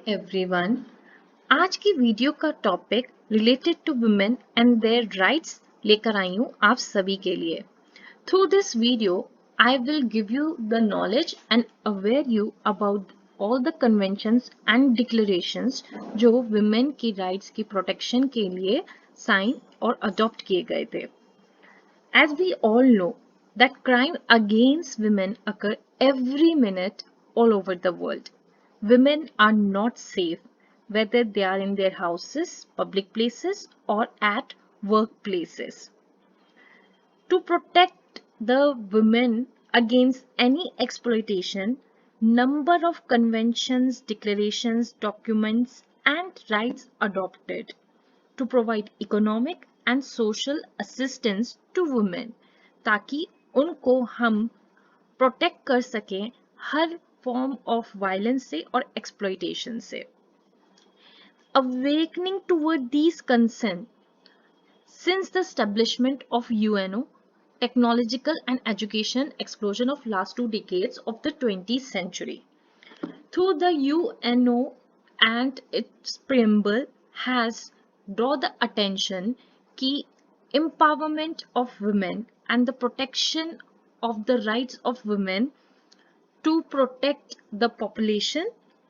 Everyone. आज की video का topic related to women and their rights लेकर आई हूँ आप सभी के लिए। Through this video I will give you the knowledge and aware you about all the conventions and declarations जो वुमेन की राइट्स की प्रोटेक्शन के लिए साइन और अडॉप्ट किए गए थे। As we all know that crime against women occur every minute all over the world. Women are not safe whether they are in their houses, public places or at workplaces. To protect the women against any exploitation, number of conventions, declarations, documents and rights adopted to provide economic and social assistance to women ताकि उनको हम protect कर सकें हर form of violence से और exploitation से। Awakening toward these concerns since the establishment of UNO, technological and education explosion of last 2 decades of the 20th century. Through the UNO and its preamble has drawn the attention key empowerment of women and the protection of the rights of women to protect the population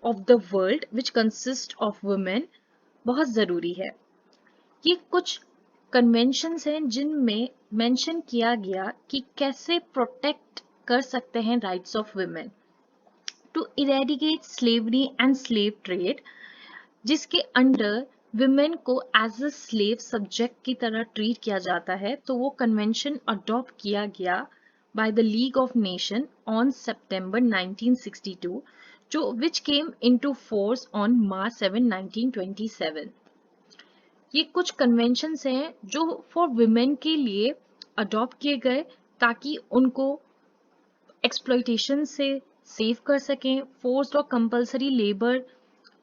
of the world which consists of women बहुत ज़रूरी है। ये कुछ conventions हैं जिनमें mention किया गया कि कैसे प्रोटेक्ट कर सकते हैं rights of women to eradicate slavery and slave trade, जिसके अंडर विमेन को एज अ स्लेव सब्जेक्ट की तरह ट्रीट किया जाता है। तो वो कन्वेंशन अडॉप्ट किया गया by the League of Nation on September 1962 जो which came into force on March 7 1927। ये कुछ कन्वेंशंस हैं जो फॉर विमेन के लिए अडॉप्ट किए गए ताकि उनको एक्सप्लॉइटेशन से सेव कर सकें, फोर्स्ड और compulsory labour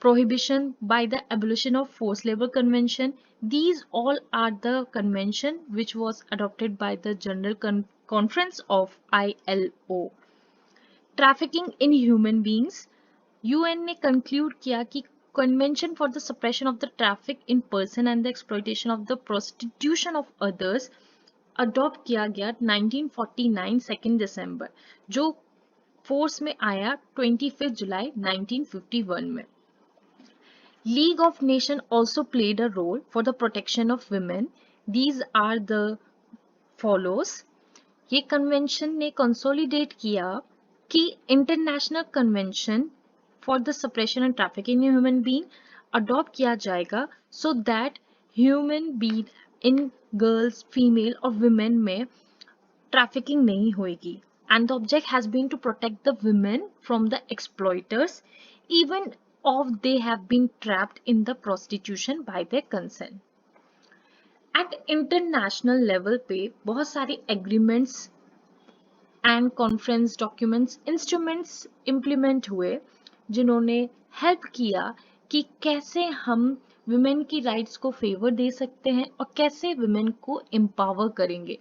prohibition by the abolition of forced labor convention. These all are the convention which was adopted by the General Conference of ILO. Trafficking in human beings, UN ने conclude किया कि Convention for the Suppression of the Traffic in Person and the Exploitation of the Prostitution of Others adopt किया गया 1949 2 दिसंबर जो force में आया 25 जुलाई 1951 में। League of Nations also played a role for the protection of women. These are the follows. ये convention ने consolidate किया कि international convention for the suppression and trafficking in human being adopt किया जाएगा so that human being in girls, female और women में trafficking नहीं होगी। And the object has been to protect the women from the exploiters, even if they have been trapped in the prostitution by their consent. At international level पे बहुत सारे agreements and conference documents, instruments implement हुए जिन्होंने help किया कि कैसे हम women की rights को favor दे सकते हैं और कैसे women को empower करेंगे।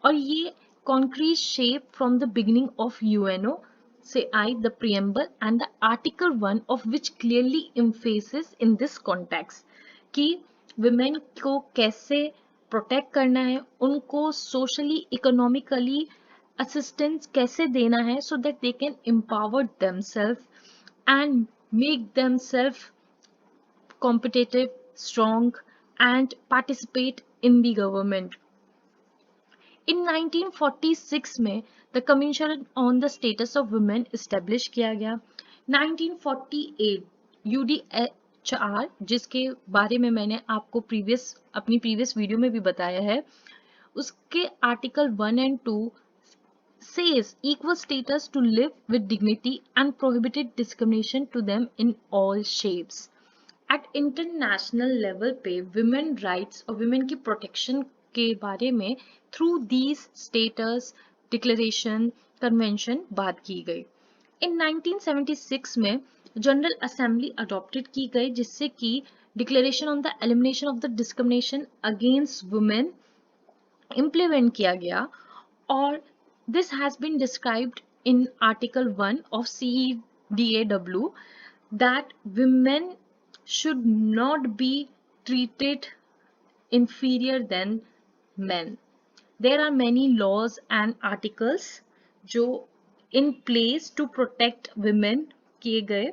और ये concrete shape from the beginning of UNO say the preamble and the article 1 of which clearly emphasizes in this context कि women को कैसे protect करना है, उनको socially, economically assistance कैसे देना है so that they can empower themselves and make themselves competitive, strong and participate in the government. In 1946 में the Commission on the Status of Women establish किया गया। 1948 UDHR जिसके बारे में मैंने आपको अपनी प्रीवियस वीडियो में भी बताया है, उसके article 1 and 2 says equal status to live with dignity and prohibited discrimination to them in all shapes. At international level पे women rights और women की protection के बारे में through these status declaration convention बात की गई। In 1976 में जनरल असेंबली अडॉप्टेड की गई जिससे कि declaration on the elimination of the discrimination against women implement किया गया और this has been described in article 1 of CEDAW that women should not be treated inferior than men. There are many laws and articles जो in place to protect women किए गए.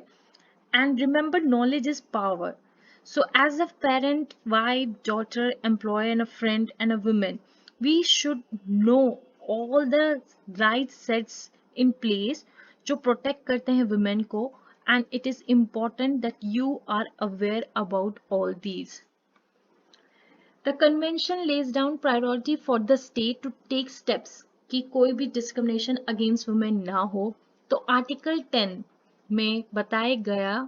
And remember, knowledge is power. So as a parent, wife, daughter, employer, and a friend and a woman, we should know all the right sets in place जो protect करते हैं women को, and it is important that you are aware about all these. The convention lays down priority for the state to take steps कि कोई भी discrimination against women ना हो. तो आर्टिकल 10 में बताया गया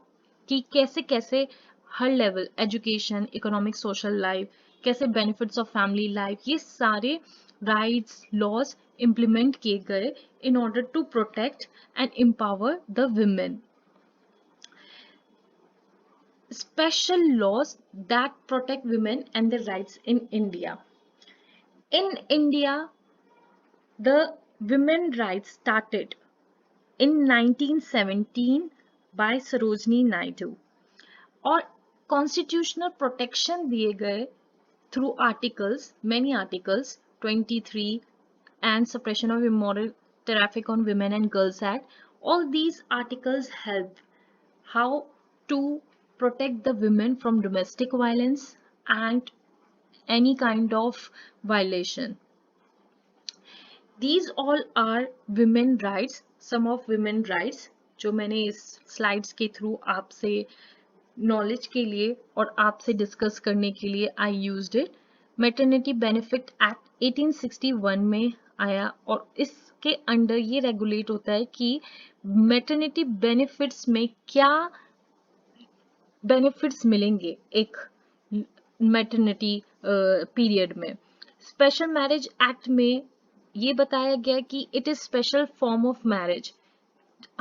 कि कैसे कैसे हर level education, economic, social life, कैसे बेनिफिट्स ऑफ फैमिली लाइफ, ये सारे राइट्स लॉज इम्प्लीमेंट किए गए in order to protect and empower the women. Special laws that protect women and their rights in India. In India, the women rights started in 1917 by Sarojini Naidu और constitutional protection दिए गए through articles, many articles, 23 and suppression of immoral traffic on women and girls act. All these articles help how to protect the women from domestic violence and any kind of violation. These all are women rights, some of women rights जो मैंने इस slides के through आपसे knowledge के लिए और आपसे discuss करने के लिए I used it. Maternity Benefit Act 1861 में आया और इसके अंडर ये रेगुलेट होता है कि maternity benefits में क्या बेनिफिट्स मिलेंगे एक मैटरनिटी पीरियड में. स्पेशल मैरिज एक्ट में ये बताया गया कि it is special form of marriage.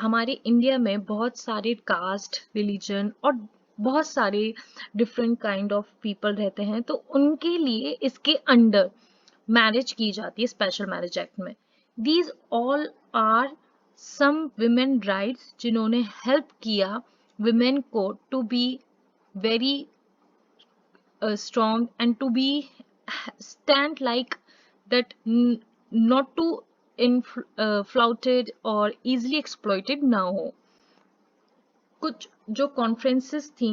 हमारे इंडिया में बहुत सारे कास्ट, रिलीजन और बहुत सारे डिफरेंट काइंड ऑफ पीपल रहते हैं, तो उनके लिए इसके अंडर मैरिज की जाती है स्पेशल मैरिज एक्ट में. These all are some women rights जिन्होंने हेल्प किया women को to be very strong and to be stand like that, not to flouted or easily exploited ना हो. कुछ जो कॉन्फ्रेंसेस थी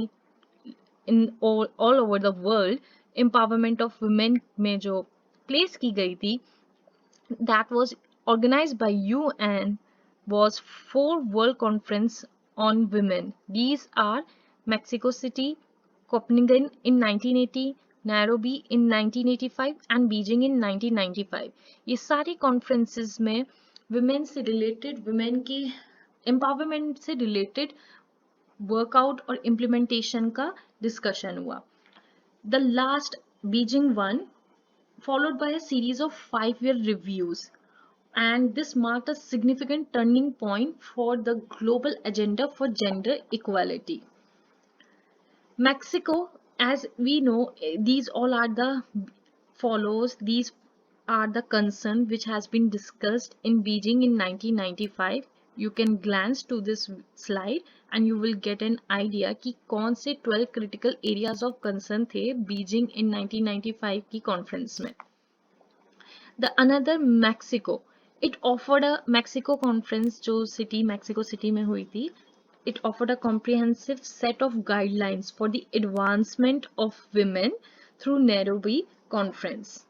in all over the world empowerment of women में जो प्लेस की गई थी, that was organized by UN, was 4 World Conference on Women. These are Mexico City, Copenhagen in 1980, Nairobi in 1985 and Beijing in 1995. ये सारी conferences में women से related, women की empowerment से related workout और implementation का discussion हुआ. The last Beijing one followed by a series of 5-year reviews, and this marked a significant turning point for the global agenda for gender equality. Mexico, as we know, these all are the follows, these are the concern which has been discussed in Beijing in 1995. You can glance to this slide and you will get an idea कि कौन से 12 critical areas of concern थे Beijing in 1995 की conference में. The another Mexico, it offered a Mexico conference जो city Mexico City में हुई थी. It offered a comprehensive set of guidelines for the advancement of women through Nairobi conference.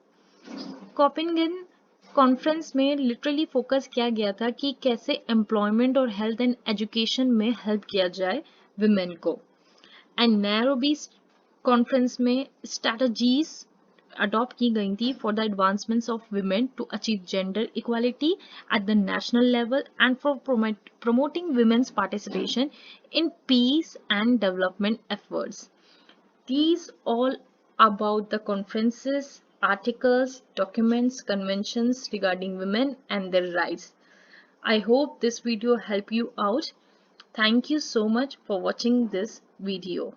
Copenhagen conference में literally focus किया गया था कि कैसे employment और health and education में help किया जाए women को. And Nairobi conference में strategies adopt की गई थी for the advancements of women to achieve gender equality at the national level and for promoting women's participation in peace and development efforts. These all about the conferences, articles, documents, conventions regarding women and their rights. I hope this video helped you out. Thank you so much for watching this video.